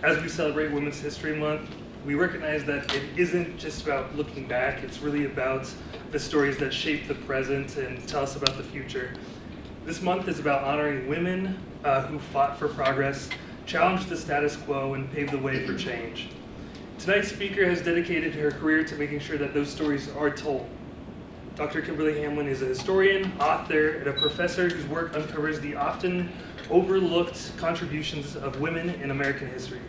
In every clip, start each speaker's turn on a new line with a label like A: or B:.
A: As we celebrate Women's History Month, we recognize that it isn't just about looking back, it's really about the stories that shape the present and tell us about the future. This month is about honoring women who fought for progress, challenged the status quo, and paved the way for change. Tonight's speaker has dedicated her career to making sure that those stories are told. Dr. Kimberly Hamlin is a historian, author, and a professor whose work uncovers the often overlooked contributions of women in American history.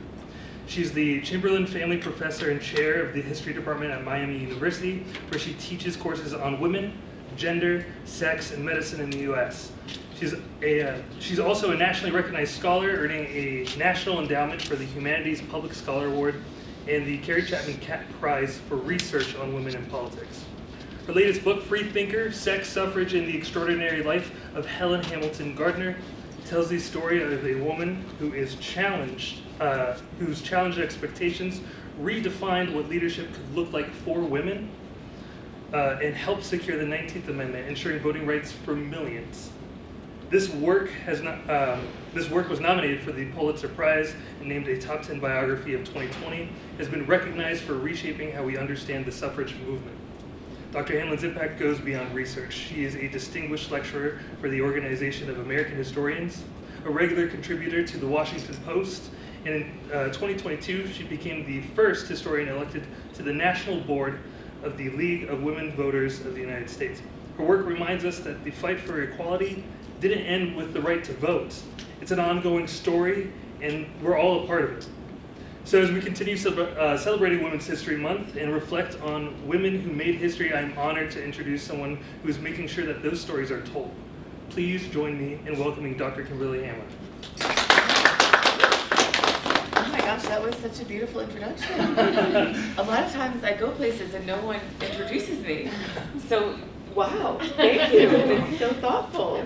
A: She's the Chamberlain Family Professor and Chair of the History Department at Miami University, where she teaches courses on women, gender, sex, and medicine in the U.S. She's also a nationally recognized scholar, earning a National Endowment for the Humanities Public Scholar Award and the Carrie Chapman Catt Prize for research on women in politics. Her latest book, Free Thinker, Sex, Suffrage, and the Extraordinary Life of Helen Hamilton Gardner, tells the story of a woman who is challenged, whose challenged expectations redefined what leadership could look like for women, and helped secure the 19th Amendment, ensuring voting rights for millions. This work was nominated for the Pulitzer Prize and named a top 10 biography of 2020, has been recognized for reshaping how we understand the suffrage movement. Dr. Hamlin's impact goes beyond research. She is a distinguished lecturer for the Organization of American Historians, a regular contributor to the Washington Post, and in 2022, she became the first historian elected to the National Board of the League of Women Voters of the United States. Her work reminds us that the fight for equality didn't end with the right to vote. It's an ongoing story, and we're all a part of it. So as we continue celebrating Women's History Month and reflect on women who made history, I'm honored to introduce someone who is making sure that those stories are told. Please join me in welcoming Dr. Kimberly Hamlin.
B: Oh my gosh, that was such a beautiful introduction. A lot of times I go places and no one introduces me. So, wow, thank you. It's so thoughtful.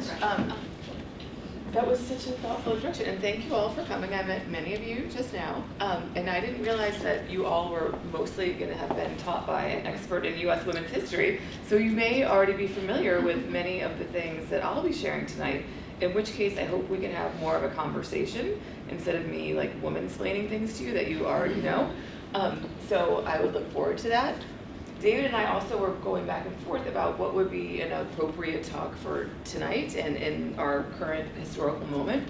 B: That was such a thoughtful introduction, and thank you all for coming. I met many of you just now, and I didn't realize that you all were mostly going to have been taught by an expert in U.S. women's history, so you may already be familiar with many of the things that I'll be sharing tonight, in which case I hope we can have more of a conversation instead of me like woman-splaining things to you that you already know. So I would look forward to that. David and I also were going back and forth about what would be an appropriate talk for tonight and in our current historical moment.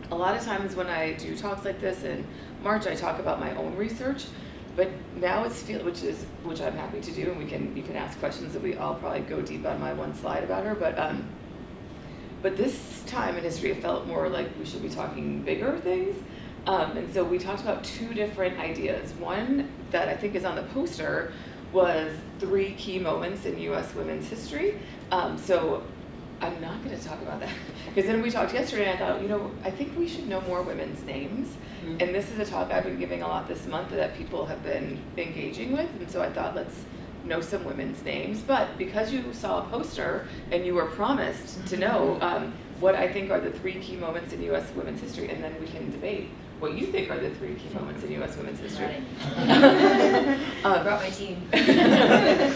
B: A lot of times when I do talks like this in March, I talk about my own research, but now it's which I'm happy to do, and you can ask questions that I'll probably go deep on my one slide about her, but this time in history it felt more like we should be talking bigger things. And so we talked about two different ideas. One that I think is on the poster was 3 key moments in U.S. women's history. So I'm not going to talk about that. Because then we talked yesterday and I thought, I think we should know more women's names. Mm-hmm. And this is a talk I've been giving a lot this month that people have been engaging with. And so I thought, let's know some women's names. But because you saw a poster and you were promised to know what I think are the 3 key moments in U.S. women's history, and then we can debate what you think are the 3 key moments in U.S. women's history.
C: I brought my team.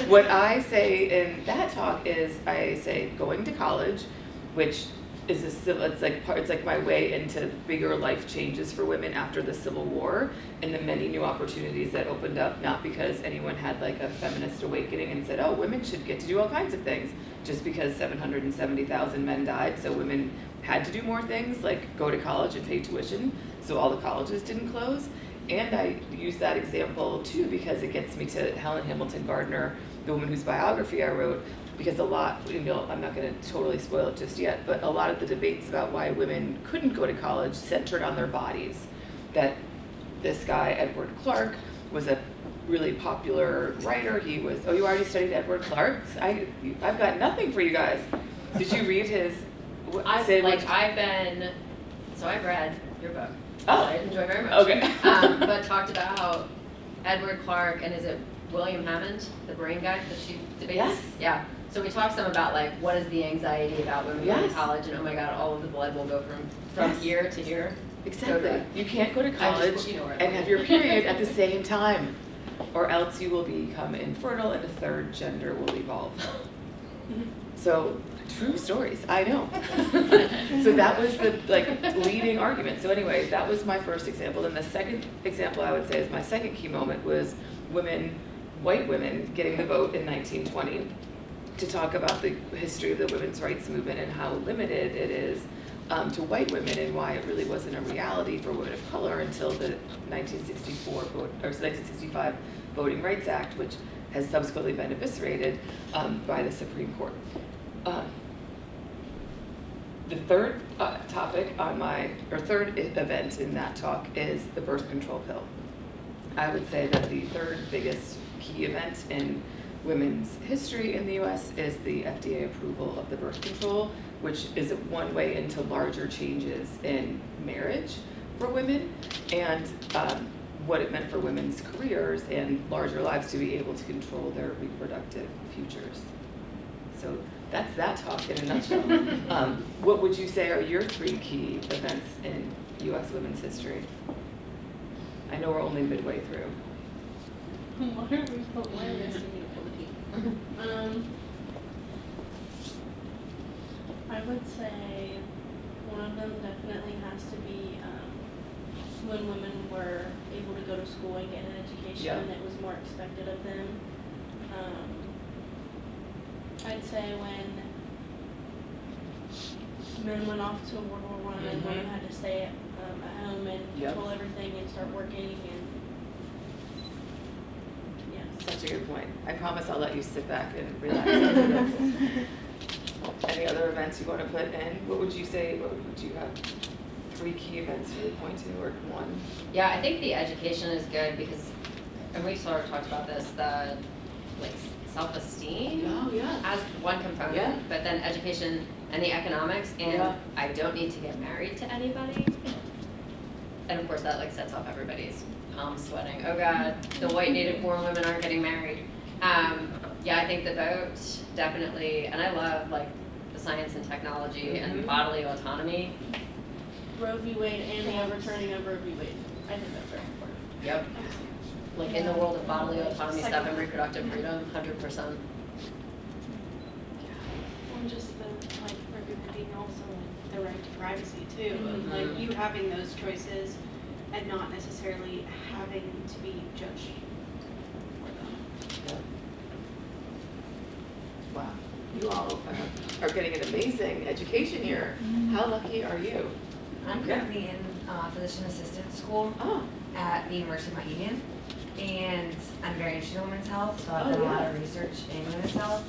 B: What I say in that talk is I say going to college, which is it's like my way into bigger life changes for women after the Civil War and the many new opportunities that opened up, not because anyone had like a feminist awakening and said, oh, women should get to do all kinds of things, just because 770,000 men died, so women had to do more things like go to college and pay tuition, so all the colleges didn't close. And I use that example too because it gets me to Helen Hamilton Gardner, the woman whose biography I wrote, because a lot, I'm not going to totally spoil it just yet, but a lot of the debates about why women couldn't go to college centered on their bodies. That this guy, Edward Clarke, was a really popular writer. He was, oh, you already studied Edward Clarke? I've got nothing for you guys. Did you read his?
C: I've read your book.
B: Oh,
C: I enjoy very much.
B: Okay.
C: But talked about Edward Clarke and is it William Hammond, the brain guy that she debates?
B: Yes.
C: Yeah. So we talked some about like what is the anxiety about women going
B: Yes.
C: to college, and oh my God, all of the blood will go from
B: Yes.
C: here to here.
B: Exactly. You can't go to college and have your period at the same time, or else you will become infertile and a third gender will evolve. So, true stories, I know. So that was the leading argument. So anyway, that was my first example. And the second example I would say is my second key moment was white women getting the vote in 1920 to talk about the history of the women's rights movement and how limited it is to white women and why it really wasn't a reality for women of color until the 1965 Voting Rights Act, which has subsequently been eviscerated by the Supreme Court. The third third event in that talk is the birth control pill. I would say that the third biggest key event in women's history in the US is the FDA approval of the birth control, which is one way into larger changes in marriage for women and what it meant for women's careers and larger lives to be able to control their reproductive futures. So that's that talk in a nutshell. What would you say are your three key events in US women's history? I know we're only midway through.
D: What are we I would say one of them definitely has to be when women were able to go to school and get an education and it was more expected of them. I'd say when men went off to World War I and women had to stay at home and control everything and start working and
B: Such a good point. I promise I'll let you sit back and relax. Any other events you want to put in? What would you say? What would you have? Three key events you would point to, or one?
C: Yeah, I think the education is good because, and we sort of talked about this, the self-esteem as one component, but then education and the economics, and I don't need to get married to anybody. And of course that sets off everybody's palms sweating. Oh God, the white native born women aren't getting married. Yeah, I think the vote definitely, and I love the science and technology and bodily autonomy.
D: Roe v. Wade and the overturning of Roe v. Wade. I think that's very important.
C: Yep. In the world of bodily autonomy stuff and reproductive freedom, 100%.
E: And just representing also the right to privacy too, of you having those choices and not necessarily having to be judged for them.
B: Wow, you all are getting an amazing education here. How lucky are you?
F: I'm currently in physician assistant school at the University of Mount Union, and I'm very interested in women's health, so I've done a lot of research in women's health.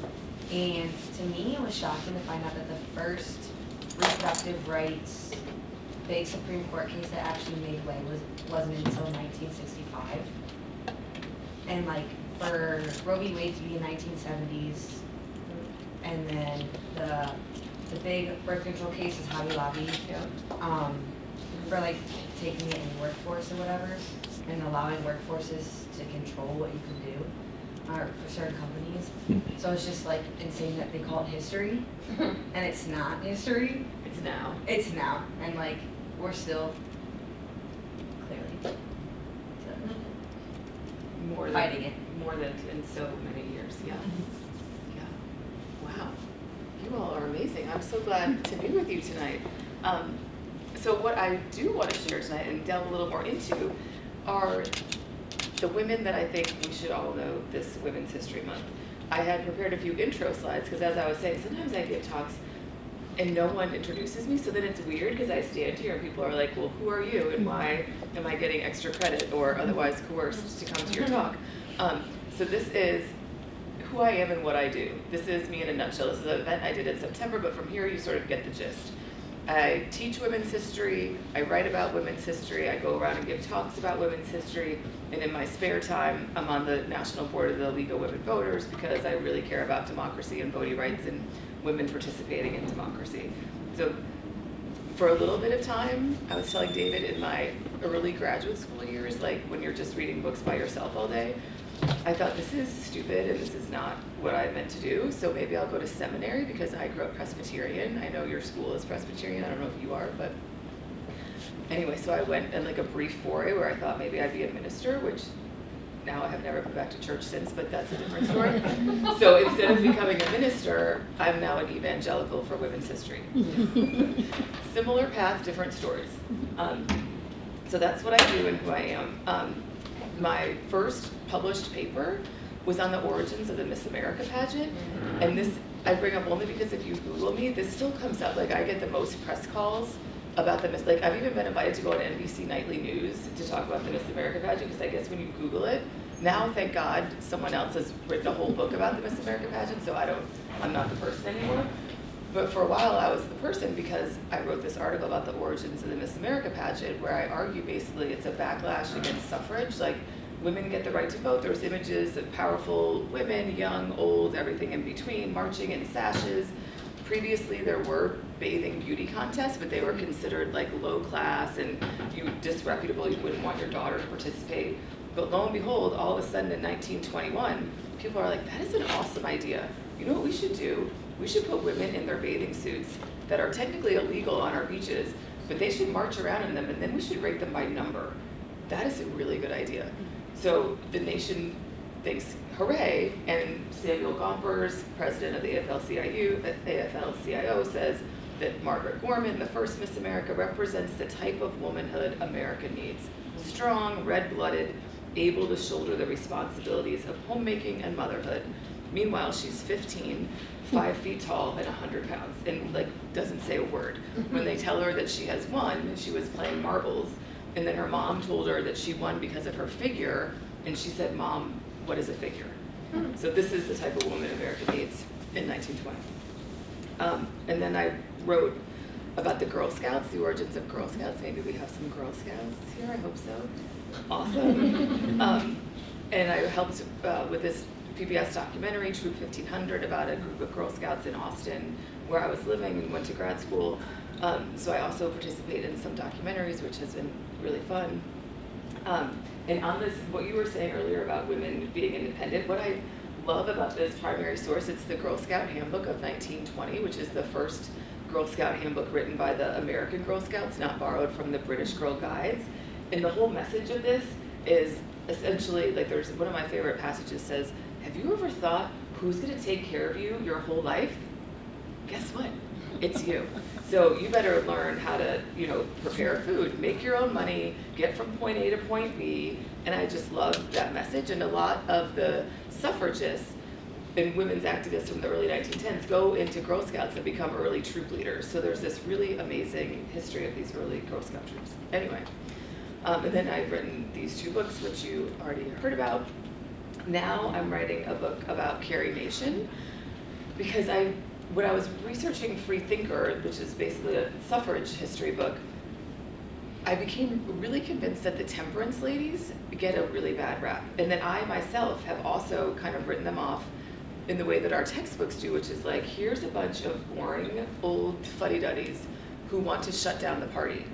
F: And to me, it was shocking to find out that the first reproductive rights big Supreme Court case that actually made way wasn't until 1965. And for Roe v. Wade to be in 1970s, and then the big birth control case is Hobby Lobby, for taking it in the workforce or whatever, and allowing workforces to control what you can do, or for certain companies. So it's just insane that they call it history, and it's not history.
B: It's now.
F: It's now, and we're still clearly fighting it
B: more than in so many years. Wow, you all are amazing. I'm so glad to be with you tonight. So what I do want to share tonight and delve a little more into are the women that I think we should all know this Women's History Month. I had prepared a few intro slides because, as I was saying, sometimes I give talks and no one introduces me, so then it's weird because I stand here and people are like, well, who are you and why am I getting extra credit or otherwise coerced to come to your talk? So this is who I am and what I do. This is me in a nutshell. This is an event I did in September, but from here you sort of get the gist. I teach women's history, I write about women's history, I go around and give talks about women's history, and in my spare time, I'm on the national board of the League of Women Voters because I really care about democracy and voting rights and women participating in democracy. So for a little bit of time, I was telling David in my early graduate school years, when you're just reading books by yourself all day, I thought this is stupid and this is not what I meant to do, so maybe I'll go to seminary because I grew up Presbyterian. I know your school is Presbyterian, I don't know if you are, but anyway, so I went in a brief foray where I thought maybe I'd be a minister, which now I have never been back to church since, but that's a different story. So instead of becoming a minister, I'm now an evangelical for women's history. Similar path, different stories. So that's what I do and who I am. My first published paper was on the origins of the Miss America pageant, and this I bring up only because if you Google me, this still comes up. Like, I get the most press calls about the Miss, like, I've even been invited to go on NBC Nightly News to talk about the Miss America pageant, because I guess when you Google it, now, thank God, someone else has written a whole book about the Miss America pageant, so I'm not the person anymore. But for a while, I was the person because I wrote this article about the origins of the Miss America pageant, where I argue basically it's a backlash against suffrage. Like, women get the right to vote. There's images of powerful women, young, old, everything in between, marching in sashes. Previously, there were bathing beauty contests, but they were considered like low class and disreputable. You wouldn't want your daughter to participate. But lo and behold, all of a sudden in 1921, people are like, that is an awesome idea. You know what we should do? We should put women in their bathing suits that are technically illegal on our beaches, but they should march around in them, and then we should rate them by number. That is a really good idea. So the nation thinks, hooray, and Samuel Gompers, president of the AFL-CIO, says that Margaret Gorman, the first Miss America, represents the type of womanhood America needs. Strong, red-blooded, able to shoulder the responsibilities of homemaking and motherhood. Meanwhile, she's 15, 5 feet tall, and 100 pounds, and like doesn't say a word. When they tell her that she has won, she was playing marbles, and then her mom told her that she won because of her figure, and she said, "Mom, what is a figure?" So this is the type of woman America needs in 1920. And then I wrote about the Girl Scouts, the origins of Girl Scouts. Maybe we have some Girl Scouts here, I hope so. Awesome. And I helped with this PBS documentary, Troop 1500, about a group of Girl Scouts in Austin, where I was living and went to grad school. So I also participated in some documentaries, which has been really fun. And on this, what you were saying earlier about women being independent, what I love about this primary source, it's the Girl Scout Handbook of 1920, which is the first Girl Scout handbook written by the American Girl Scouts, not borrowed from the British Girl Guides. And the whole message of this is essentially, like, there's one of my favorite passages says, have you ever thought who's going to take care of you your whole life? Guess what? It's you. So you better learn how to, prepare food, make your own money, get from point A to point B. And I just love that message. And a lot of the suffragists and women's activists from the early 1910s go into Girl Scouts and become early troop leaders. So there's this really amazing history of these early Girl Scout troops. Anyway, and then I've written these 2 books, which you already heard about. Now I'm writing a book about Carrie Nation, because when I was researching Free Thinker, which is basically a suffrage history book, I became really convinced that the temperance ladies get a really bad rap, and that I myself have also kind of written them off in the way that our textbooks do, which is like, here's a bunch of boring old fuddy-duddies who want to shut down the party.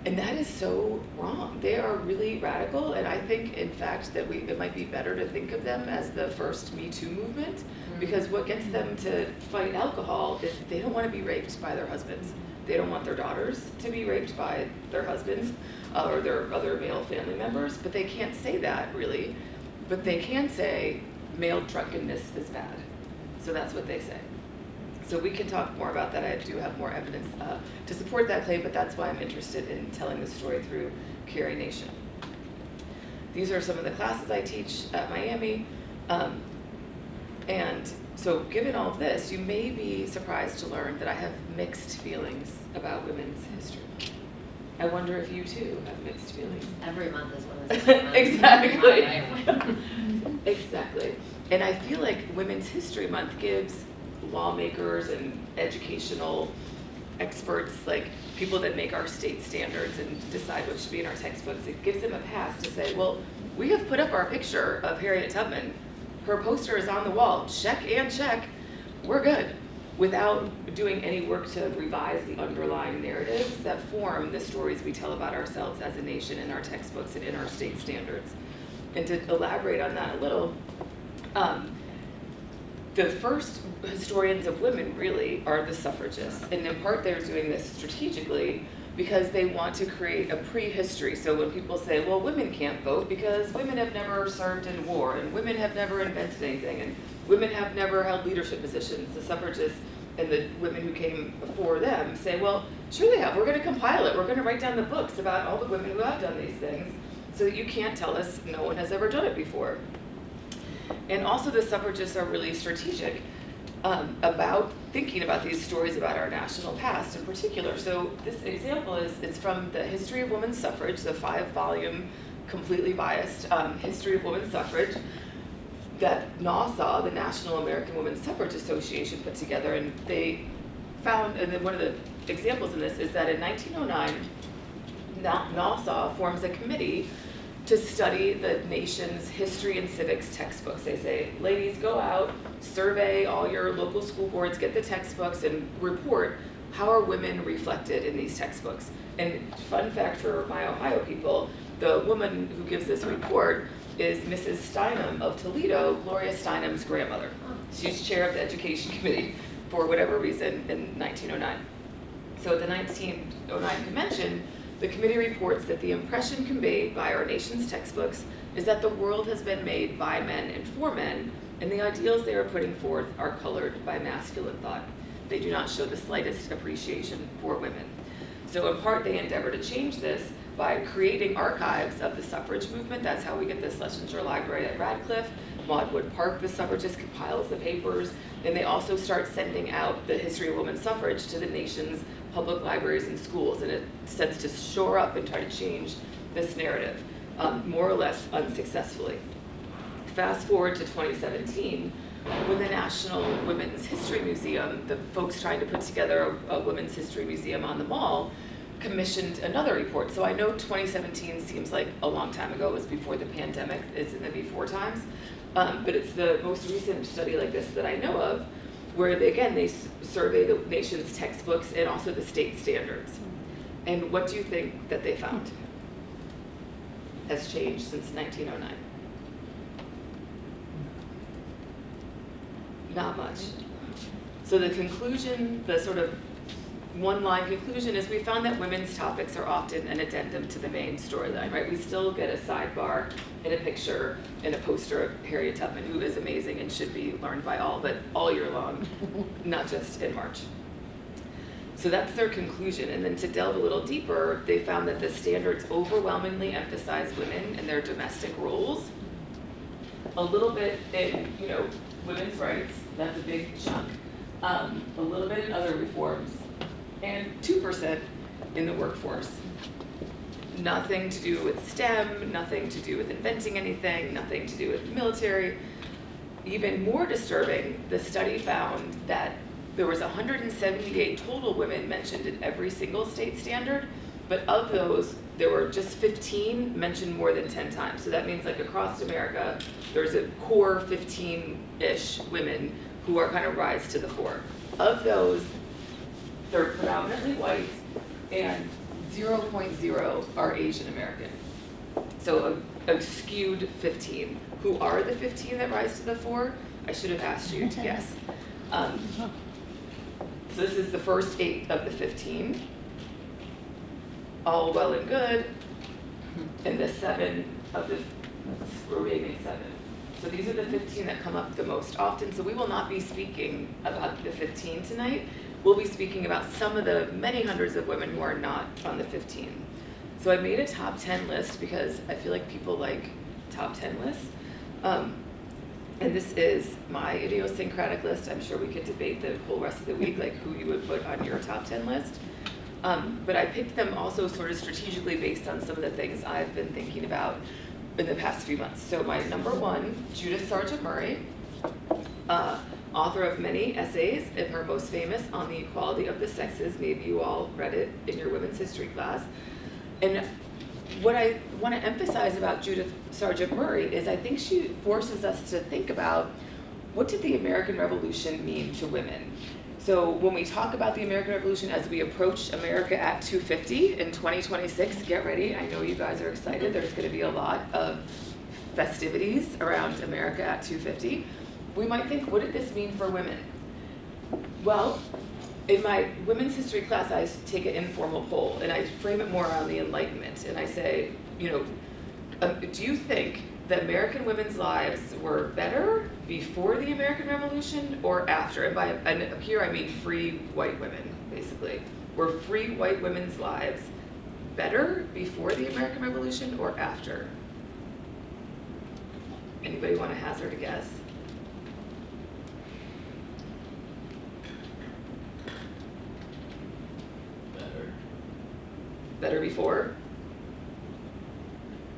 B: And that is so wrong. They are really radical, and I think, in fact, that it might be better to think of them as the first Me Too movement, because what gets them to fight alcohol is they don't want to be raped by their husbands. They don't want their daughters to be raped by their husbands or their other male family members, but they can't say that, really. But they can say male drunkenness is bad. So that's what they say. So we can talk more about that. I do have more evidence to support that claim, but that's why I'm interested in telling the story through Carrie Nation. These are some of the classes I teach at Miami. And so given all of this, you may be surprised to learn that I have mixed feelings about women's history. I wonder if you too have mixed feelings.
C: Every month is Women's History Month.
B: Exactly. Exactly. And I feel like Women's History Month gives lawmakers and educational experts, like people that make our state standards and decide what should be in our textbooks, it gives them a pass to say, well, we have put up our picture of Harriet Tubman. Her poster is on the wall. Check and check. We're good. Without doing any work to revise the underlying narratives that form the stories we tell about ourselves as a nation in our textbooks and in our state standards. And to elaborate on that a little, the first historians of women really are the suffragists. And in part they're doing this strategically because they want to create a prehistory. So when people say, well, women can't vote because women have never served in war, and women have never invented anything, and women have never held leadership positions, the suffragists and the women who came before them say, well, sure they have. We're going to compile it. We're going to write down the books about all the women who have done these things, so that you can't tell us no one has ever done it before. And also the suffragists are really strategic about thinking about these stories about our national past in particular. So this example it's from the History of Women's Suffrage, the 5-volume, completely biased History of Women's Suffrage that NAWSA, the National American Women's Suffrage Association, put together. And they found, and then one of the examples in this is that in 1909, NAWSA forms a committee to study the nation's history and civics textbooks. They say, ladies, go out, survey all your local school boards, get the textbooks, and report how are women reflected in these textbooks. And fun fact for my Ohio people, the woman who gives this report is Mrs. Steinem of Toledo, Gloria Steinem's grandmother. She's chair of the education committee for whatever reason in 1909. So at the 1909 convention, the committee reports that the impression conveyed by our nation's textbooks is that the world has been made by men and for men, and the ideals they are putting forth are colored by masculine thought. They do not show the slightest appreciation for women. So in part, they endeavor to change this by creating archives of the suffrage movement. That's how we get the Schlesinger Library at Radcliffe. Maudwood Park, the suffragist, compiles the papers, and they also start sending out the History of Women's Suffrage to the nation's public libraries and schools, and it tends to shore up and try to change this narrative, more or less unsuccessfully. Fast forward to 2017, when the National Women's History Museum, the folks trying to put together a women's history museum on the Mall, commissioned another report. So I know 2017 seems like a long time ago. It was before the pandemic. It's in the before times. But it's the most recent study like this that I know of, where they survey the nation's textbooks and also the state standards. And what do you think that they found has changed since 1909? Not much. So the conclusion, the sort of one-line conclusion is we found that women's topics are often an addendum to the main storyline, right? We still get a sidebar and a picture and a poster of Harriet Tubman, who is amazing and should be learned by all, but all year long, not just in March. So that's their conclusion. And then to delve a little deeper, they found that the standards overwhelmingly emphasize women and their domestic roles. A little bit in, women's rights, that's a big chunk. A little bit in other reforms, and 2% in the workforce. Nothing to do with STEM, nothing to do with inventing anything, nothing to do with the military. Even more disturbing, the study found that there was 178 total women mentioned in every single state standard, but of those, there were just 15 mentioned more than 10 times. So that means like across America, there's a core 15-ish women who are kind of rise to the fore. Of those, they're predominantly white, and 0.0 are Asian American. So a skewed 15. Who are the 15 that rise to the fore? I should have asked you to guess. So this is the first 8 of the 15. All well and good, and the 7 of the remaining 7. So these are the 15 that come up the most often. So we will not be speaking about the 15 tonight. We'll be speaking about some of the many hundreds of women who are not on the 15. So I made a top 10 list because I feel like people like top 10 lists. And this is my idiosyncratic list. I'm sure we could debate the whole rest of the week, like who you would put on your top 10 list. But I picked them also sort of strategically based on some of the things I've been thinking about in the past few months. So my number 1, Judith Sargent Murray, author of many essays, and her most famous on the equality of the sexes. Maybe you all read it in your women's history class. And what I want to emphasize about Judith Sargent Murray is I think she forces us to think about what did the American Revolution mean to women? So when we talk about the American Revolution as we approach America at 250 in 2026, get ready. I know you guys are excited. There's going to be a lot of festivities around America at 250. We might think, what did this mean for women? Well, in my women's history class, I take an informal poll, and I frame it more around the Enlightenment, and I say, do you think that American women's lives were better before the American Revolution or after? And here I mean free white women, basically. Were free white women's lives better before the American Revolution or after? Anybody want to hazard a guess? Better before?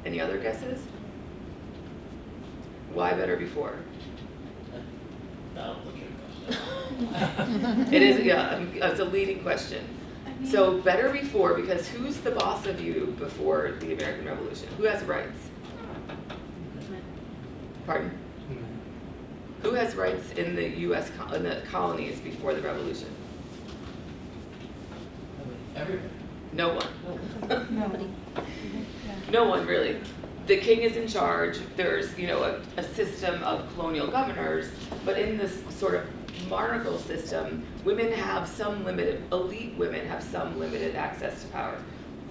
B: Any other guesses? Why better before? It is, yeah, it's a leading question. So better before, because who's the boss of you before the American Revolution? Who has rights? Pardon? Who has rights in the U.S. In the colonies before the Revolution?
G: Everybody.
B: No one. No one, really. The king is in charge. There's, a system of colonial governors, but in this sort of monarchical system, elite women have some limited access to power.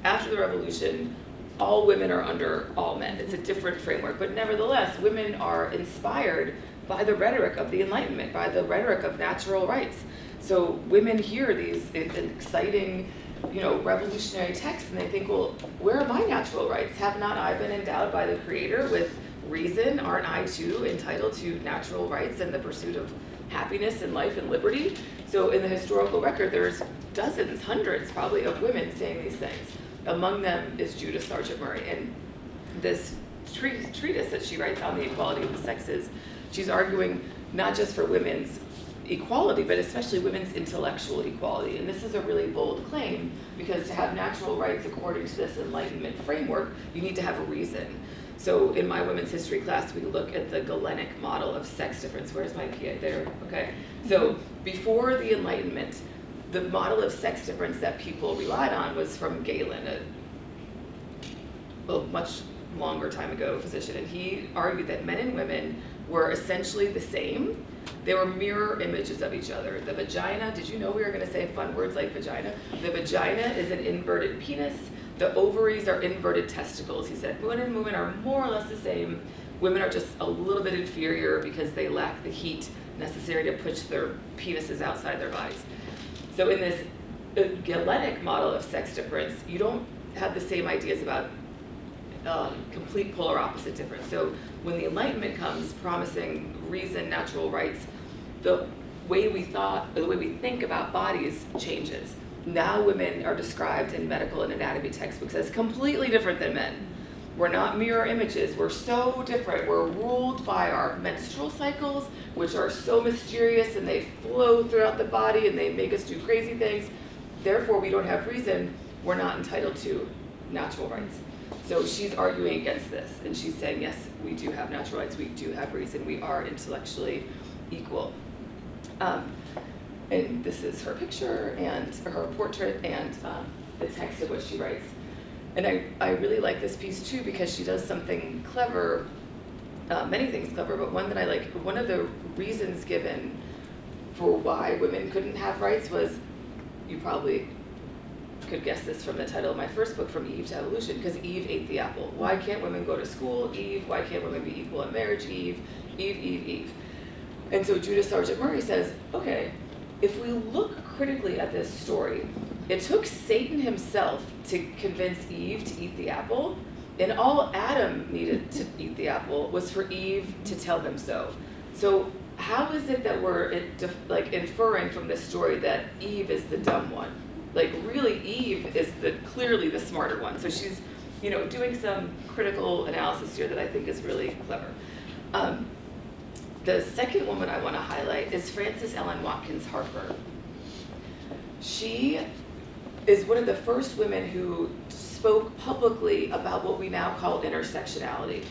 B: After the revolution, all women are under all men. It's a different framework, but nevertheless, women are inspired by the rhetoric of the Enlightenment, by the rhetoric of natural rights. So women hear these exciting, revolutionary texts, and they think, well, where are my natural rights? Have not I been endowed by the Creator with reason? Aren't I too entitled to natural rights and the pursuit of happiness and life and liberty? So in the historical record, there's dozens, hundreds probably, of women saying these things. Among them is Judith Sargent Murray. And this treatise that she writes on the equality of the sexes, she's arguing not just for women's equality, but especially women's intellectual equality. And this is a really bold claim, because to have natural rights according to this Enlightenment framework, you need to have a reason. So in my women's history class, we look at the Galenic model of sex difference. Where's my PA? There, okay. So before the Enlightenment, the model of sex difference that people relied on was from Galen, a much longer time ago physician, and he argued that men and women were essentially the same. They were mirror images of each other. The vagina, did you know we were going to say fun words like vagina? The vagina is an inverted penis. The ovaries are inverted testicles. He said men and women are more or less the same. Women are just a little bit inferior because they lack the heat necessary to push their penises outside their bodies. So in this Galenic model of sex difference, you don't have the same ideas about complete polar opposite difference. So when the Enlightenment comes promising reason, natural rights, the way we think about bodies changes. Now women are described in medical and anatomy textbooks as completely different than men. We're not mirror images. We're so different. We're ruled by our menstrual cycles, which are so mysterious, and they flow throughout the body and they make us do crazy things. Therefore, we don't have reason. We're not entitled to natural rights. So she's arguing against this, and she's saying, yes, we do have natural rights. We do have reason. We are intellectually equal. And this is her picture and her portrait and the text of what she writes. And I really like this piece too, because she does something clever, many things clever, but one that I like. One of the reasons given for why women couldn't have rights was, you probably could guess this from the title of my first book, From Eve to Evolution, because Eve ate the apple. Why can't women go to school? Eve. Why can't women be equal in marriage? Eve. Eve, Eve, Eve. And so Judith Sargent Murray says, okay, if we look critically at this story, it took Satan himself to convince Eve to eat the apple, and all Adam needed to eat the apple was for Eve to tell him so. So how is it that we're inferring from this story that Eve is the dumb one? Really, Eve is clearly the smarter one. So she's, doing some critical analysis here that I think is really clever. The second woman I want to highlight is Frances Ellen Watkins Harper. She is one of the first women who spoke publicly about what we now call intersectionality.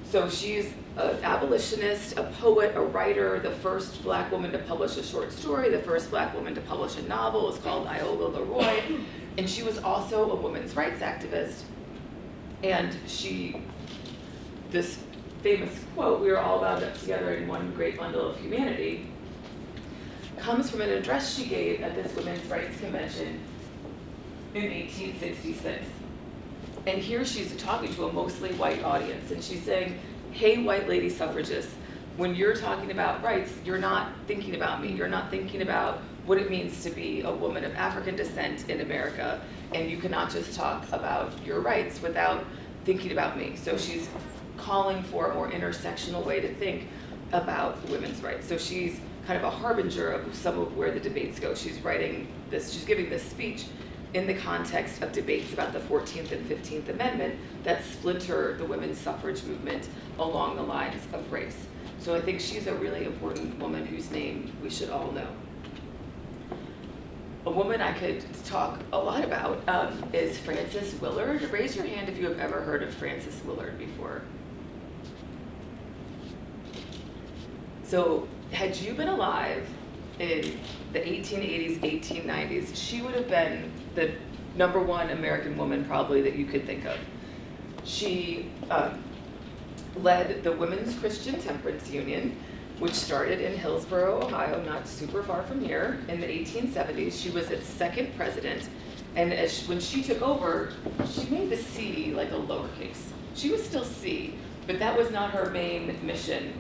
B: So she's an abolitionist, a poet, a writer, the first Black woman to publish a short story, the first Black woman to publish a novel. It's called Iola Leroy. And she was also a women's rights activist. And this famous quote, "We are all bound up together in one great bundle of humanity," comes from an address she gave at this women's rights convention in 1866. And here she's talking to a mostly white audience, and she's saying, hey, white lady suffragists, when you're talking about rights, you're not thinking about me. You're not thinking about what it means to be a woman of African descent in America, and you cannot just talk about your rights without thinking about me. So she's calling for a more intersectional way to think about women's rights. So she's kind of a harbinger of some of where the debates go. She's giving this speech in the context of debates about the 14th and 15th Amendment that splinter the women's suffrage movement along the lines of race. So I think she's a really important woman whose name we should all know. A woman I could talk a lot about is Frances Willard. Raise your hand if you have ever heard of Frances Willard before. So had you been alive in the 1880s, 1890s, she would have been the #1 American woman probably that you could think of. She led the Women's Christian Temperance Union, which started in Hillsborough, Ohio, not super far from here, in the 1870s. She was its second president, and when she took over, she made the C like a lowercase. She was still C, but that was not her main mission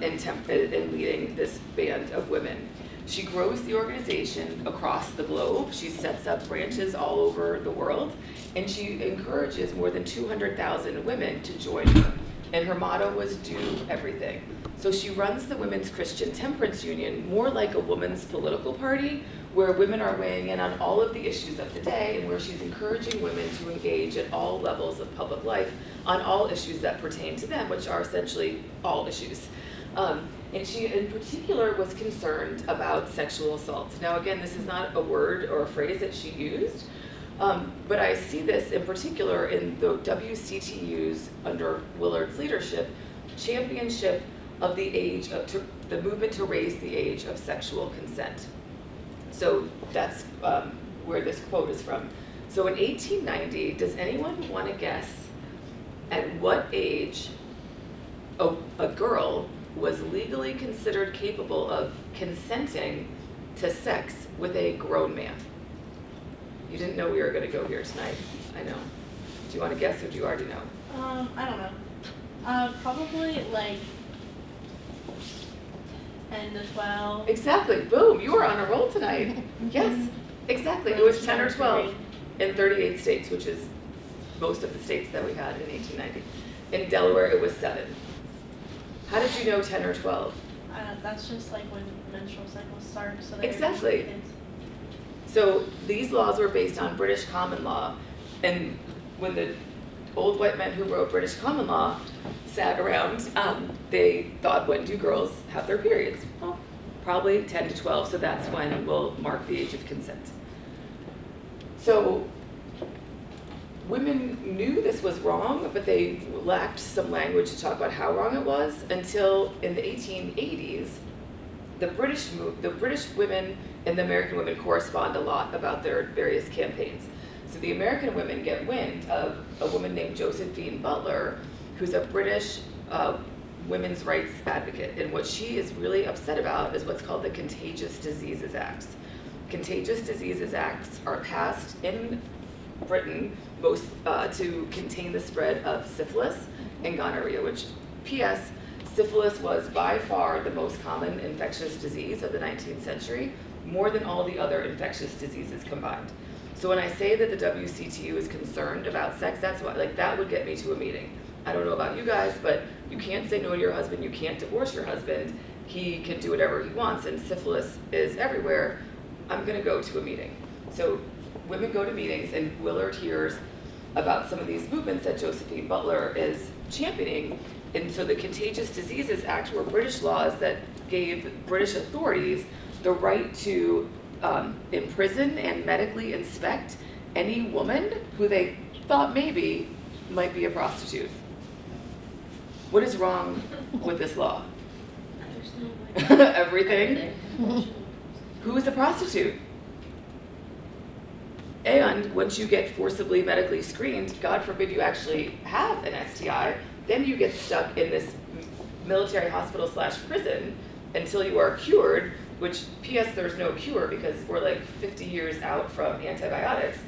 B: in leading this band of women. She grows the organization across the globe. She sets up branches all over the world, and she encourages more than 200,000 women to join her. And her motto was do everything. So she runs the Women's Christian Temperance Union more like a women's political party, where women are weighing in on all of the issues of the day, and where she's encouraging women to engage at all levels of public life on all issues that pertain to them, which are essentially all issues. And she, in particular, was concerned about sexual assault. Now, again, this is not a word or a phrase that she used, but I see this in particular in the WCTU's, under Willard's leadership, championship of the movement to raise the age of sexual consent. So that's where this quote is from. So in 1890, does anyone want to guess at what age a girl was legally considered capable of consenting to sex with a grown man? You didn't know we were going to go here tonight. I know. Do you want to guess, or do you already know?
D: I don't know. Probably like 10 to 12.
B: Exactly. Boom. You were on a roll tonight. Yes, exactly. It was 10 or 12 in 38 states, which is most of the states that we had in 1890. In Delaware, it was 7. How did you know 10 or 12?
D: That's just like when menstrual cycles start. So
B: Exactly. So these laws were based on British common law, and when the old white men who wrote British common law sat around, they thought, when do girls have their periods? Well, probably 10 to 12, so that's when we'll mark the age of consent. So women knew this was wrong, but they lacked some language to talk about how wrong it was, until in the 1880s, the British women and the American women correspond a lot about their various campaigns. So the American women get wind of a woman named Josephine Butler, who's a British women's rights advocate, and what she is really upset about is what's called the Contagious Diseases Acts. Contagious Diseases Acts are passed in Britain most to contain the spread of syphilis and gonorrhea, which, P.S., syphilis was by far the most common infectious disease of the 19th century, more than all the other infectious diseases combined. So when I say that the WCTU is concerned about sex, that's why, like, that would get me to a meeting. I don't know about you guys, but you can't say no to your husband, you can't divorce your husband, he can do whatever he wants, and syphilis is everywhere. I'm gonna go to a meeting. So women go to meetings, and Willard hears about some of these movements that Josephine Butler is championing. And so the Contagious Diseases Act were British laws that gave British authorities the right to imprison and medically inspect any woman who they thought maybe might be a prostitute. What is wrong with this law? Everything. Who is a prostitute? And once you get forcibly medically screened, God forbid you actually have an STI, then you get stuck in this military hospital / prison until you are cured, which, P.S., there's no cure because we're like 50 years out from antibiotics.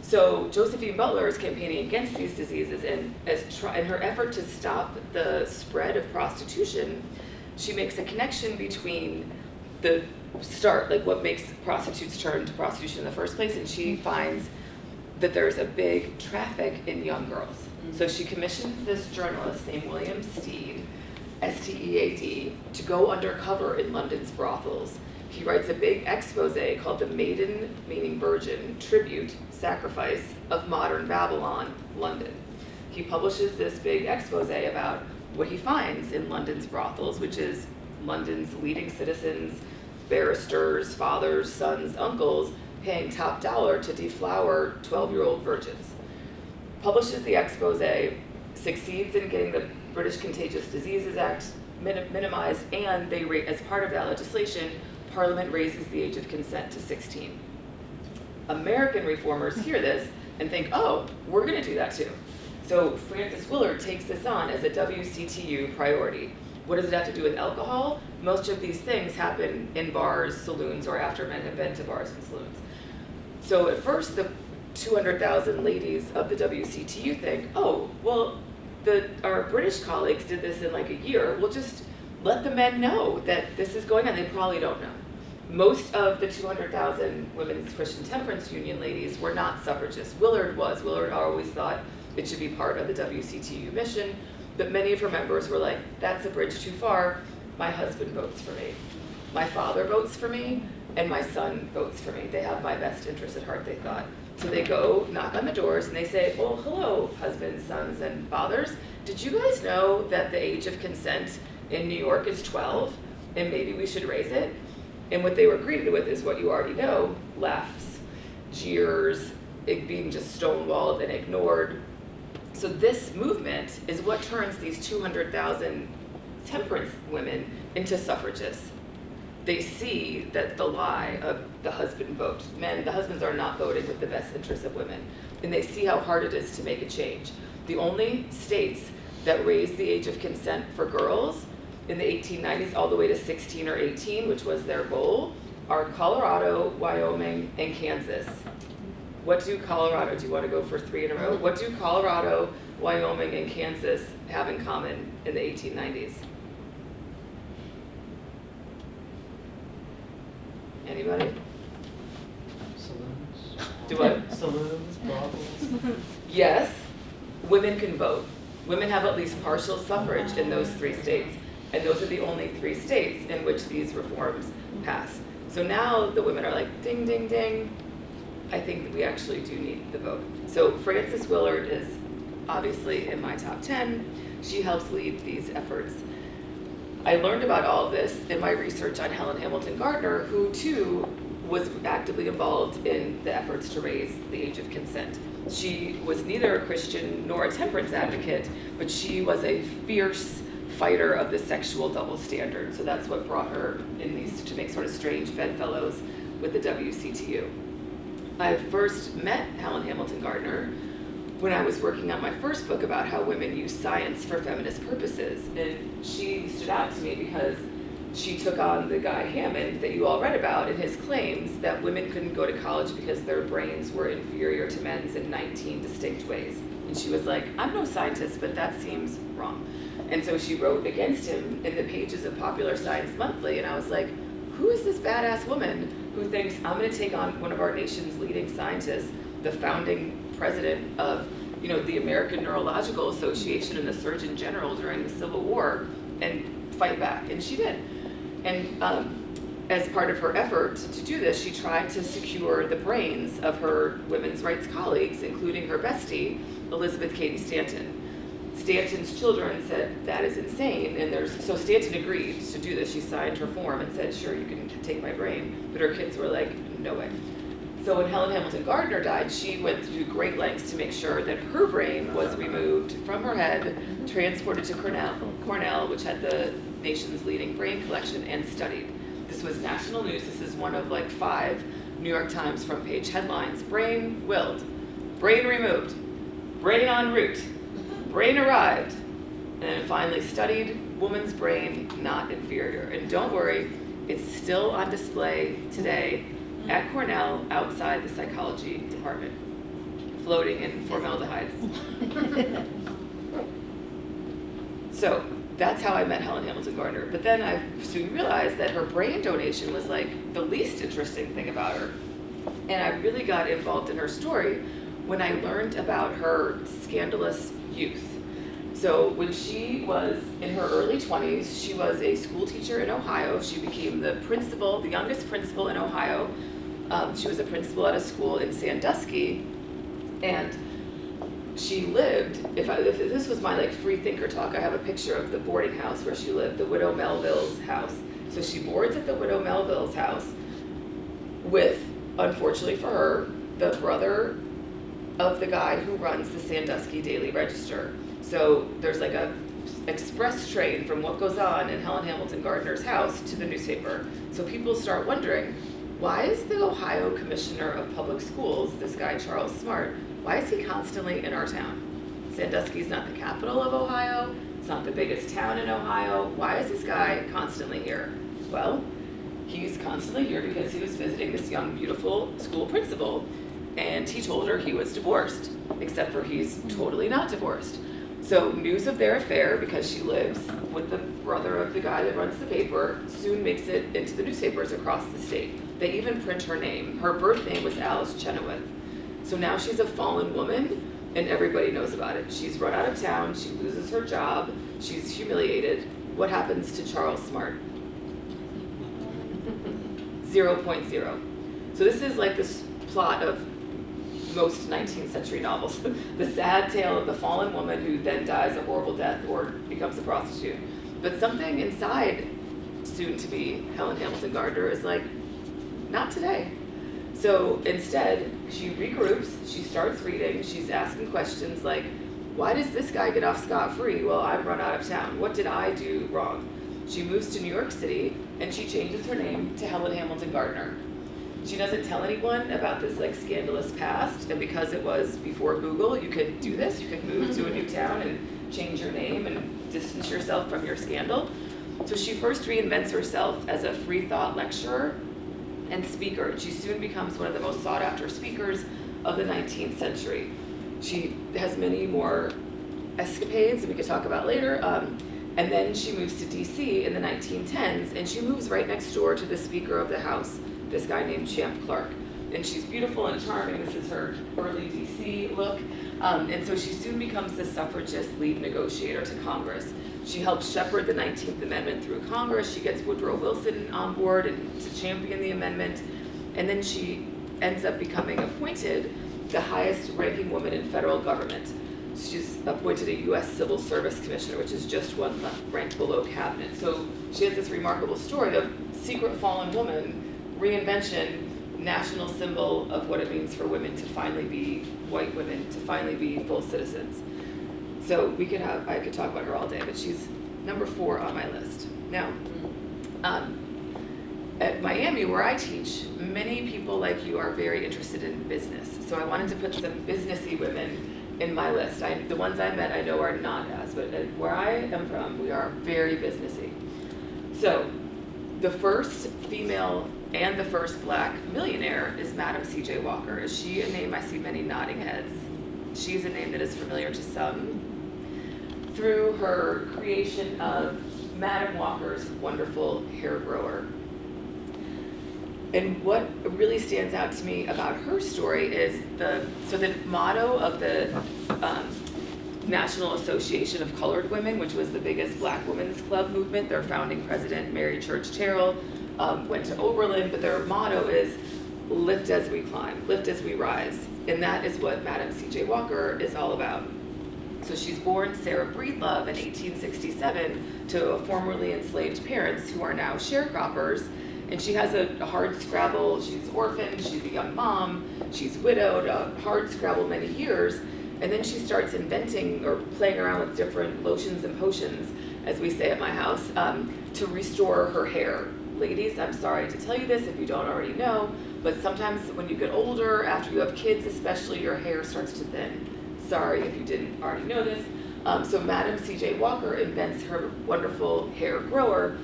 B: So Josephine Butler is campaigning against these diseases, and in her effort to stop the spread of prostitution, she makes a connection between the start, like what makes prostitutes turn to prostitution in the first place, and she finds that there's a big traffic in young girls. So she commissions this journalist named William Stead, Stead, to go undercover in London's brothels. He writes a big expose called The Maiden, meaning Virgin, Tribute, Sacrifice of Modern Babylon, London. He publishes this big expose about what he finds in London's brothels, which is London's leading citizens, barristers, fathers, sons, uncles, paying top dollar to deflower 12-year-old virgins. Publishes the expose, succeeds in getting the British Contagious Diseases Act minimized, and as part of that legislation, Parliament raises the age of consent to 16. American reformers hear this and think, oh, we're going to do that too. So Frances Willard takes this on as a WCTU priority. What does it have to do with alcohol? Most of these things happen in bars, saloons, or after men have been to bars and saloons. So at first, the 200,000 ladies of the WCTU think, oh, well, our British colleagues did this in like a year. We'll just let the men know that this is going on. They probably don't know. Most of the 200,000 Women's Christian Temperance Union ladies were not suffragists. Willard was. Willard always thought it should be part of the WCTU mission, but many of her members were like, that's a bridge too far. My husband votes for me. My father votes for me, and my son votes for me. They have my best interest at heart, they thought. So they go knock on the doors and they say, well, hello, husbands, sons, and fathers. Did you guys know that the age of consent in New York is 12, and maybe we should raise it? And what they were greeted with is what you already know: laughs, jeers, it being just stonewalled and ignored. So this movement is what turns these 200,000 temperance women into suffragists. They see that the lie of the husband vote. The husbands are not voting with the best interests of women. And they see how hard it is to make a change. The only states that raised the age of consent for girls in the 1890s all the way to 16 or 18, which was their goal, are Colorado, Wyoming, and Kansas. What do Colorado, do you want to go for 3 in a row? What do Colorado, Wyoming, and Kansas have in common in the 1890s? Anybody?
G: Saloons.
B: Do what?
G: Saloons, brothels.
B: Yes, women can vote. Women have at least partial suffrage in those 3 states, and those are the only 3 states in which these reforms pass. So now the women are like, ding, ding, ding. I think that we actually do need the vote. So Frances Willard is obviously in my top 10. She helps lead these efforts. I learned about all of this in my research on Helen Hamilton Gardner, who too was actively involved in the efforts to raise the age of consent. She was neither a Christian nor a temperance advocate, but she was a fierce fighter of the sexual double standard. So that's what brought her in these to make sort of strange bedfellows with the WCTU. I first met Helen Hamilton Gardner when I was working on my first book about how women use science for feminist purposes. And she stood out to me because she took on the guy Hammond that you all read about in his claims that women couldn't go to college because their brains were inferior to men's in 19 distinct ways. And she was like, I'm no scientist, but that seems wrong. And so she wrote against him in the pages of Popular Science Monthly, and I was like, who is this badass woman who thinks I'm going to take on one of our nation's leading scientists, the founding president of, the American Neurological Association and the Surgeon General during the Civil War, and fight back? And she did. And as part of her effort to do this, she tried to secure the brains of her women's rights colleagues, including her bestie, Elizabeth Cady Stanton. Stanton's children said, that is insane, and so Stanton agreed to do this. She signed her form and said, sure, you can take my brain, but her kids were like, no way. So when Helen Hamilton Gardner died, she went through great lengths to make sure that her brain was removed from her head, transported to Cornell, which had the nation's leading brain collection, and studied. This was national news. This is one of like 5 New York Times front page headlines. Brain willed, brain removed, brain en route, brain arrived, and then finally studied, woman's brain not inferior. And don't worry, It's still on display today at Cornell outside the psychology department, floating in formaldehyde. So that's how I met Helen Hamilton Gardner. But then I soon realized that her brain donation was like the least interesting thing about her. And I really got involved in her story when I learned about her scandalous youth. So when she was in her early 20s, she was a school teacher in Ohio. She became the principal, the youngest principal in Ohio. She was a principal at a school in Sandusky, and she lived, if this was my like free thinker talk, I have a picture of the boarding house where she lived, the Widow Melville's house. So she boards at the Widow Melville's house with, unfortunately for her, the brother of the guy who runs the Sandusky Daily Register. So there's like a express train from what goes on in Helen Hamilton Gardner's house to the newspaper. So people start wondering, why is the Ohio Commissioner of Public Schools, this guy Charles Smart, why is he constantly in our town? Sandusky's not the capital of Ohio, it's not the biggest town in Ohio, why is this guy constantly here? Well, he's constantly here because he was visiting this young, beautiful school principal, and he told her he was divorced, except for he's totally not divorced. So news of their affair, because she lives with the brother of the guy that runs the paper, soon makes it into the newspapers across the state. They even print her name. Her birth name was Alice Chenoweth. So now she's a fallen woman, and everybody knows about it. She's run out of town, she loses her job, she's humiliated. What happens to Charles Smart? 0.0. So this is like this plot of most 19th century novels. The sad tale of the fallen woman who then dies a horrible death or becomes a prostitute. But something inside, soon to be Helen Hamilton Gardner, is like, not today. So instead, she regroups, she starts reading, she's asking questions like, why does this guy get off scot-free while I'm run out of town? What did I do wrong? She moves to New York City and she changes her name to Helen Hamilton Gardner. She doesn't tell anyone about this like scandalous past, and because it was before Google, you could do this. You could move to a new town and change your name and distance yourself from your scandal. So she first reinvents herself as a free thought lecturer and speaker. She soon becomes one of the most sought after speakers of the 19th century. She has many more escapades that we could talk about later. And then she moves to DC in the 1910s, and she moves right next door to the Speaker of the House, this guy named Champ Clark. And she's beautiful and charming. This is her early DC look. And so she soon becomes the suffragist lead negotiator to Congress. She helps shepherd the 19th Amendment through Congress. She gets Woodrow Wilson on board and to champion the amendment. And then she ends up becoming appointed the highest ranking woman in federal government. She's appointed a U.S. Civil Service Commissioner, which is just one rank below cabinet. So she has this remarkable story of secret fallen woman, reinvention, national symbol of what it means for women to finally be white women, to finally be full citizens. So I could talk about her all day, but she's number 4 on my list. Now, at Miami, where I teach, many people like you are very interested in business. So I wanted to put some businessy women in my list. The ones I met I know are not as, but where I am from, we are very businessy. So the first female and the first black millionaire is Madam C.J. Walker. Is she a name? I see many nodding heads. She's a name that is familiar to some through her creation of Madam Walker's wonderful hair grower. And what really stands out to me about her story is the motto of the National Association of Colored Women, which was the biggest black women's club movement. Their founding president, Mary Church Terrell, went to Oberlin, but their motto is lift as we climb, lift as we rise. And that is what Madam C.J. Walker is all about. So she's born Sarah Breedlove in 1867 to formerly enslaved parents who are now sharecroppers. And she has a hard scrabble. She's orphaned, she's a young mom, she's widowed, a hard scrabble many years. And then she starts inventing or playing around with different lotions and potions, as we say at my house, to restore her hair. Ladies, I'm sorry to tell you this if you don't already know, but sometimes when you get older, after you have kids especially, your hair starts to thin. Sorry if you didn't already know this. So Madam C.J. Walker invents her wonderful hair grower,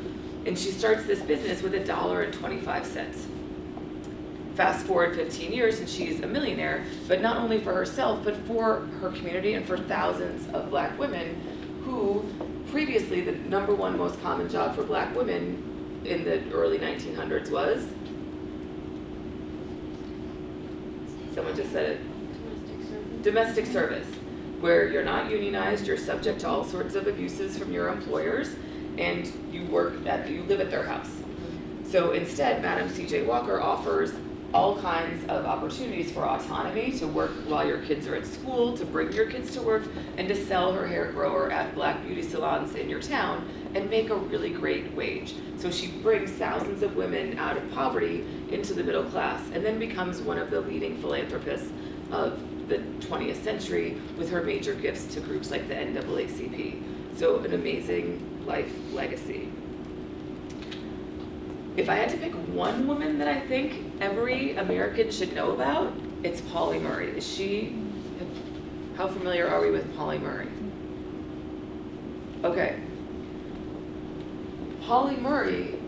B: And she starts this business with $1.25. Fast forward 15 years and she's a millionaire, but not only for herself, but for her community and for thousands of Black women who previously the number one most common job for Black women in the early 1900s was, someone just said it, domestic service, where you're not unionized, you're subject to all sorts of abuses from your employers, and you live at their house. So instead, Madam C.J. Walker offers all kinds of opportunities for autonomy, to work while your kids are at school, to bring your kids to work, and to sell her hair grower at Black beauty salons in your town and make a really great wage. So she brings thousands of women out of poverty into the middle class, and then becomes one of the leading philanthropists of the 20th century with her major gifts to groups like the NAACP. So an amazing life legacy. If I had to pick one woman that I think every American should know about, it's Pauli Murray. How familiar are we with Pauli Murray? Okay. Pauli Murray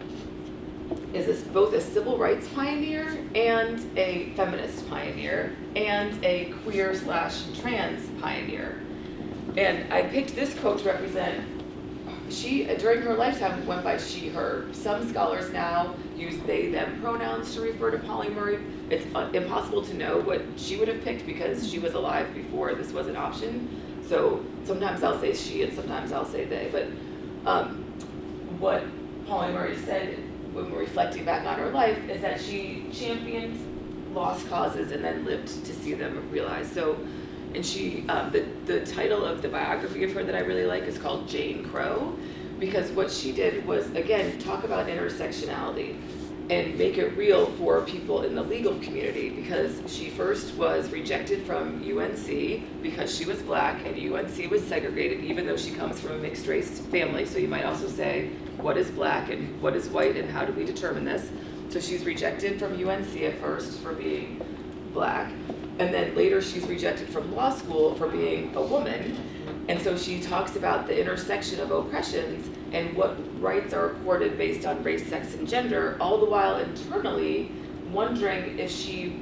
B: is both a civil rights pioneer and a feminist pioneer and a queer/trans pioneer. And I picked this quote to represent, she, during her lifetime, went by she, her. Some scholars now use they, them pronouns to refer to Pauli Murray. It's impossible to know what she would have picked because she was alive before this was an option. So sometimes I'll say she and sometimes I'll say they. But what Pauli Murray said when we're reflecting back on her life is that she championed lost causes and then lived to see them realized. So, and she, the title of the biography of her that I really like is called Jane Crow, because what she did was, again, talk about intersectionality and make it real for people in the legal community, because she first was rejected from UNC because she was Black, and UNC was segregated even though she comes from a mixed race family. So you might also say, what is Black and what is white and how do we determine this? So she's rejected from UNC at first for being Black, and then later she's rejected from law school for being a woman. And so she talks about the intersection of oppressions and what rights are accorded based on race, sex, and gender, all the while internally wondering if she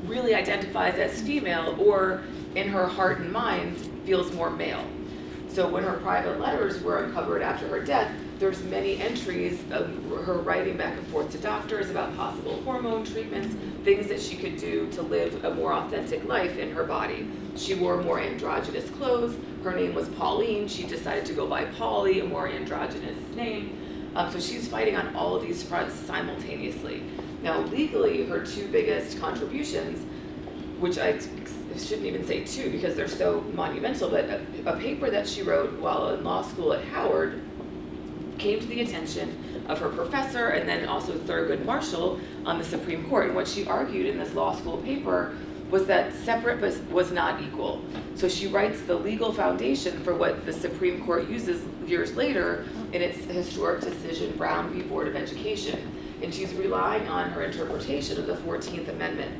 B: really identifies as female or in her heart and mind feels more male. So when her private letters were uncovered after her death, there's many entries of her writing back and forth to doctors about possible hormone treatments, things that she could do to live a more authentic life in her body. She wore more androgynous clothes. Her name was Pauline. She decided to go by Pauli, a more androgynous name. So she's fighting on all of these fronts simultaneously. Now, legally, her two biggest contributions, which I shouldn't even say two because they're so monumental, but a paper that she wrote while in law school at Howard came to the attention of her professor and then also Thurgood Marshall on the Supreme Court. And what she argued in this law school paper was that separate was not equal. So she writes the legal foundation for what the Supreme Court uses years later in its historic decision, Brown v. Board of Education. And she's relying on her interpretation of the 14th Amendment.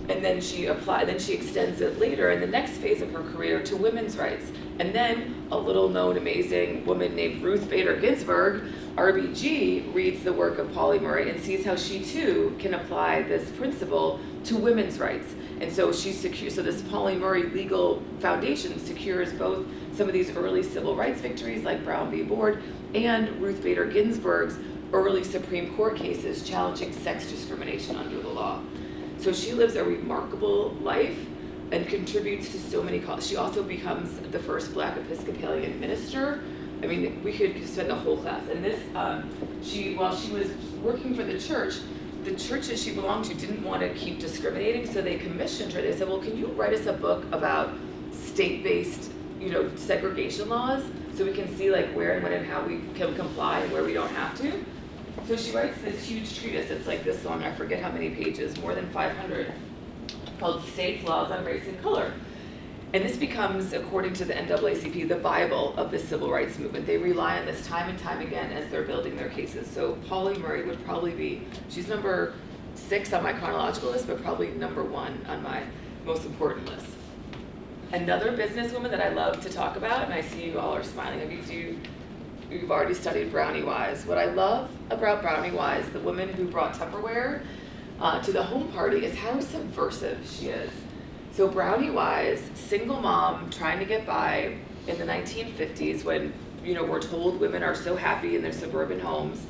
B: And then she extends it later in the next phase of her career to women's rights. And then a little known amazing woman named Ruth Bader Ginsburg, RBG, reads the work of Pauli Murray and sees how she too can apply this principle to women's rights. And so so this Pauli Murray legal foundation secures both some of these early civil rights victories like Brown v. Board and Ruth Bader Ginsburg's early Supreme Court cases challenging sex discrimination under the law. So she lives a remarkable life and contributes to so many causes. She also becomes the first Black Episcopalian minister. I mean, we could spend a whole class. And this, while she was working for the church that she belonged to didn't want to keep discriminating, so they commissioned her. They said, well, can you write us a book about state-based, segregation laws so we can see like where and when and how we can comply and where we don't have to? So she writes this huge treatise. It's like this long, I forget how many pages, more than 500, called States, Laws on Race and Color. And this becomes, according to the NAACP, the Bible of the civil rights movement. They rely on this time and time again as they're building their cases. So Pauli Murray would probably be, she's number 6 on my chronological list, but probably number 1 on my most important list. Another businesswoman that I love to talk about, and I see you all are smiling, you've already studied Brownie Wise. What I love about Brownie Wise, the woman who brought Tupperware to the home party, is how subversive she is. So Brownie Wise, single mom, trying to get by in the 1950s when, we're told women are so happy in their suburban homes.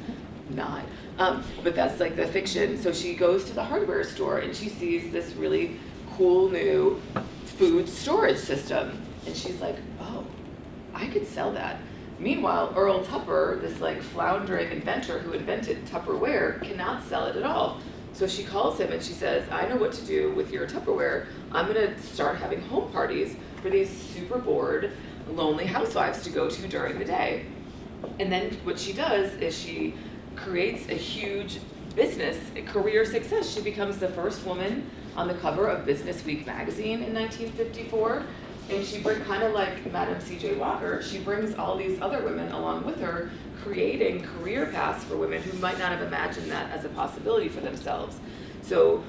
B: Not. But that's like the fiction. So she goes to the hardware store and she sees this really cool new food storage system. And she's like, oh, I could sell that. Meanwhile, Earl Tupper, this like floundering inventor who invented Tupperware, cannot sell it at all. So she calls him and she says, I know what to do with your Tupperware. I'm gonna start having home parties for these super bored, lonely housewives to go to during the day. And then what she does is she creates a huge business, career success. She becomes the first woman on the cover of Business Week magazine in 1954. And she brings, kind of like Madam C.J. Walker, she brings all these other women along with her, creating career paths for women who might not have imagined that as a possibility for themselves. So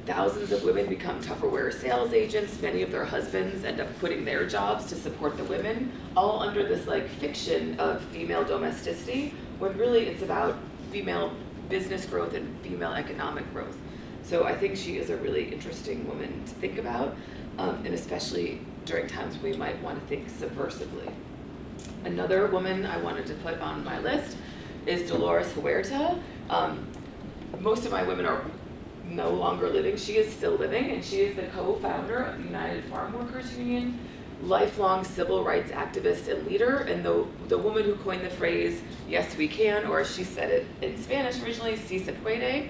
B: thousands of women become Tupperware sales agents. Many of their husbands end up quitting their jobs to support the women, all under this like fiction of female domesticity, when really it's about female business growth and female economic growth. So I think she is a really interesting woman to think about, and especially during times we might want to think subversively. Another woman I wanted to put on my list is Dolores Huerta. Most of my women are no longer living. She is still living, and she is the co-founder of the United Farm Workers Union, lifelong civil rights activist and leader, and the woman who coined the phrase, yes we can, or as she said it in Spanish originally, si se puede.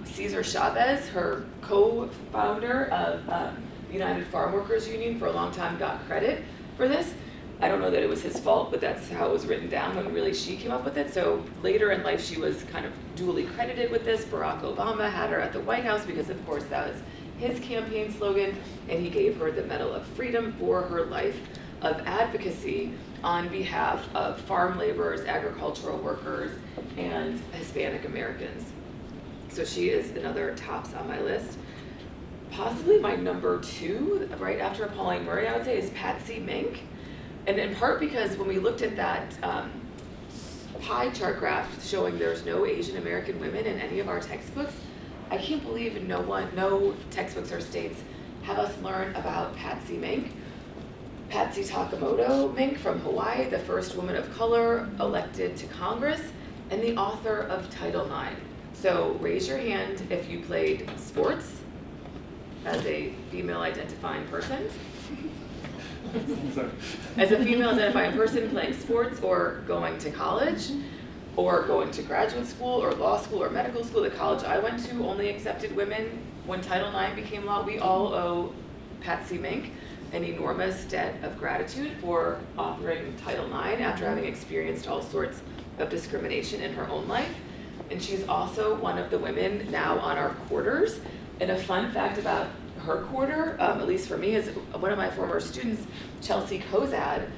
B: Cesar Chavez, her co-founder of the United Farm Workers Union, for a long time got credit for this. I don't know that it was his fault, but that's how it was written down when really she came up with it. So later in life, she was kind of duly credited with this. Barack Obama had her at the White House because, of course, that was his campaign slogan, and he gave her the Medal of Freedom for her life of advocacy on behalf of farm laborers, agricultural workers, and Hispanic Americans. So she is another tops on my list. Possibly my number 2, right after Pauline Murray, I would say, is Patsy Mink. And in part because when we looked at that pie chart graph showing there's no Asian American women in any of our textbooks, I can't believe no textbooks or states have us learn about Patsy Mink. Patsy Takemoto Mink from Hawaii, the first woman of color elected to Congress, and the author of Title IX. So raise your hand if you played sports as a female identifying person. As a female identifying person playing sports or going to college or going to graduate school or law school or medical school, the college I went to only accepted women when Title IX became law. We all owe Patsy Mink an enormous debt of gratitude for authoring Title IX after having experienced all sorts of discrimination in her own life. And she's also one of the women now on our quarters. And a fun fact about her quarter, at least for me, is one of my former students, Chelsea Kozad,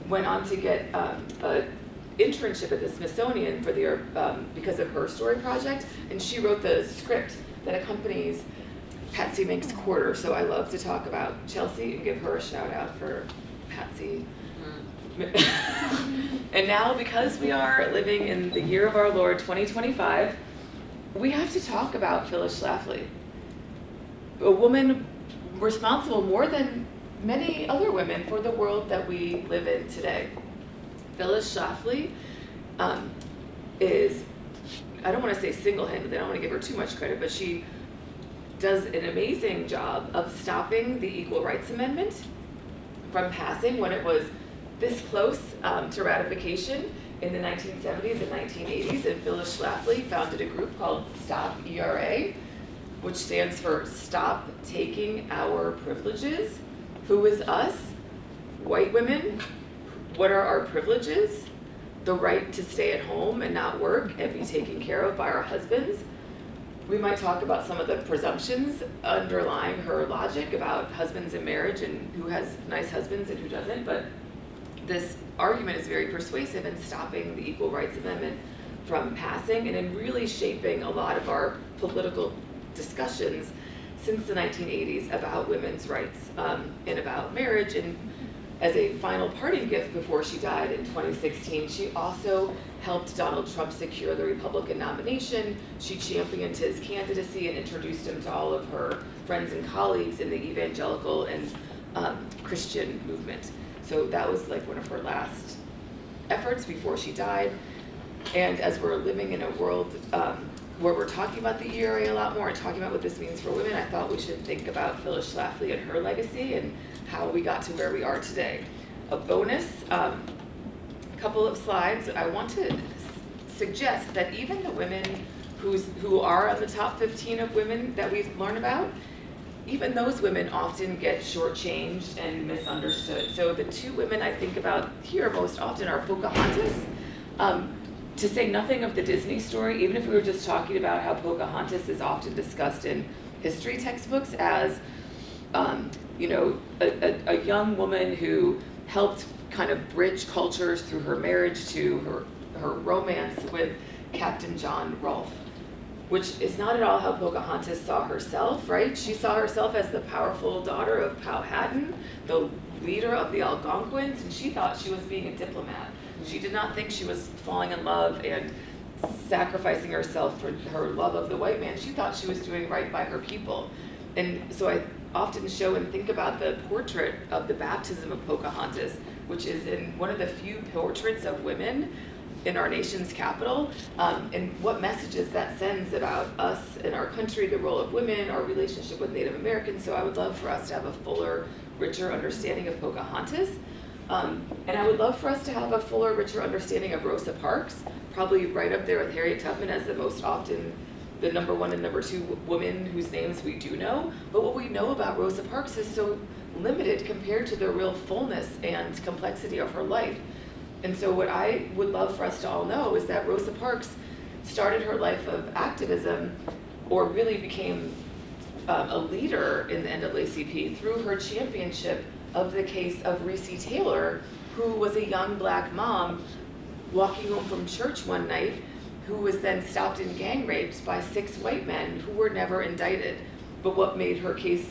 B: went on to get an internship at the Smithsonian for because of her story project, and she wrote the script that accompanies Patsy Mink's quarter. So I love to talk about Chelsea and give her a shout out for Patsy. And now, because we are living in the year of our Lord 2025, we have to talk about Phyllis Schlafly, a woman responsible more than many other women for the world that we live in today. Phyllis Schlafly is, I don't want to say single-handedly, I don't want to give her too much credit, but she does an amazing job of stopping the Equal Rights Amendment from passing when it was this close to ratification in the 1970s and 1980s. And Phyllis Schlafly founded a group called Stop ERA, which stands for Stop Taking Our Privileges. Who is us? White women. What are our privileges? The right to stay at home and not work and be taken care of by our husbands. We might talk about some of the presumptions underlying her logic about husbands in marriage and who has nice husbands and who doesn't, but this argument is very persuasive in stopping the Equal Rights Amendment from passing and in really shaping a lot of our political discussions since the 1980s about women's rights and about marriage. And as a final parting gift before she died in 2016, she also helped Donald Trump secure the Republican nomination. She championed his candidacy and introduced him to all of her friends and colleagues in the evangelical and Christian movement. So that was like one of her last efforts before she died. And as we're living in a world where we're talking about the ERA a lot more and talking about what this means for women, I thought we should think about Phyllis Schlafly and her legacy and how we got to where we are today. A bonus, couple of slides. I want to suggest that even the women who are on the top 15 of women that we learn about, even those women often get shortchanged and misunderstood. So the two women I think about here most often are Pocahontas. To say nothing of the Disney story, even if we were just talking about how Pocahontas is often discussed in history textbooks as, a young woman who helped kind of bridge cultures through her marriage to her romance with Captain John Rolfe, which is not at all how Pocahontas saw herself, right? She saw herself as the powerful daughter of Powhatan, the leader of the Algonquins, and she thought she was being a diplomat. She did not think she was falling in love and sacrificing herself for her love of the white man. She thought she was doing right by her people. And so I often show and think about the portrait of the baptism of Pocahontas, which is in one of the few portraits of women in our nation's capital, and what messages that sends about us and our country, the role of women, our relationship with Native Americans. So I would love for us to have a fuller, richer understanding of Pocahontas. And I would love for us to have a fuller, richer understanding of Rosa Parks, probably right up there with Harriet Tubman as the most often the number one and number two women whose names we do know. But what we know about Rosa Parks is so limited compared to the real fullness and complexity of her life. And so what I would love for us to all know is that Rosa Parks started her life of activism, or really became a leader in the NAACP through her championship of the case of Reese Taylor, who was a young black mom walking home from church one night, who was then stopped and gang raped by 6 white men who were never indicted. But what made her case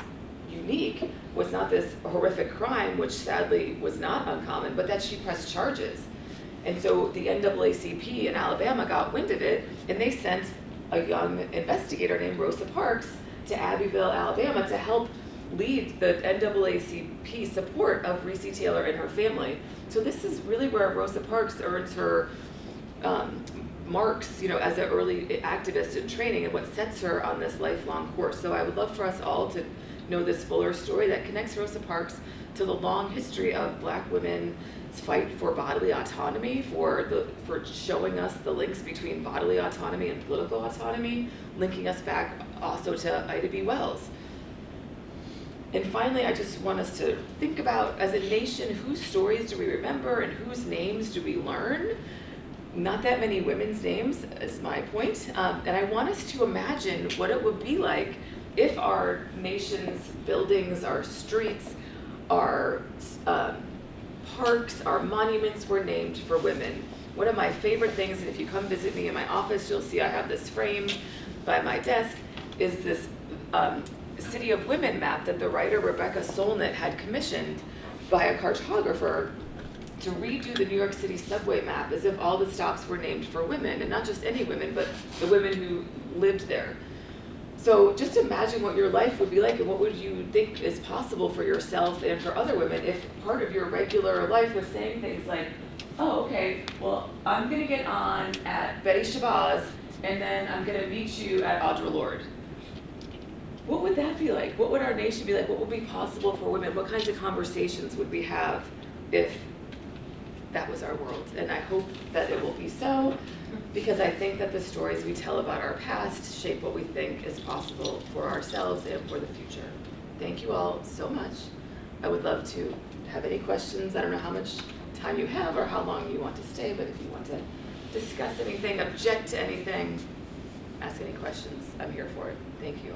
B: unique was not this horrific crime, which sadly was not uncommon, but that she pressed charges. And so the NAACP in Alabama got wind of it, and they sent a young investigator named Rosa Parks to Abbeville, Alabama, to help lead the NAACP support of Reese Taylor and her family. So this is really where Rosa Parks earns her marks, as an early activist in training, and what sets her on this lifelong course. So I would love for us all to know this fuller story that connects Rosa Parks to the long history of black women's fight for bodily autonomy, for showing us the links between bodily autonomy and political autonomy, linking us back also to Ida B. Wells. And finally, I just want us to think about, as a nation, whose stories do we remember and whose names do we learn? Not that many women's names is my point. And I want us to imagine what it would be like if our nation's buildings, our streets, our parks, our monuments were named for women. One of my favorite things, and if you come visit me in my office, you'll see I have this frame by my desk, is this City of Women map that the writer Rebecca Solnit had commissioned by a cartographer to redo the New York City subway map as if all the stops were named for women, and not just any women, but the women who lived there. So just imagine what your life would be like, and what would you think is possible for yourself and for other women if part of your regular life was saying things like, oh, okay, well, I'm gonna get on at Betty Shabazz, and then I'm gonna meet you at Audre Lorde. What would that be like? What would our nation be like? What would be possible for women? What kinds of conversations would we have if that was our world? And I hope that it will be so, because I think that the stories we tell about our past shape what we think is possible for ourselves and for the future. Thank you all so much. I would love to have any questions. I don't know how much time you have or how long you want to stay, but if you want to discuss anything, object to anything, ask any questions, I'm here for it. Thank you.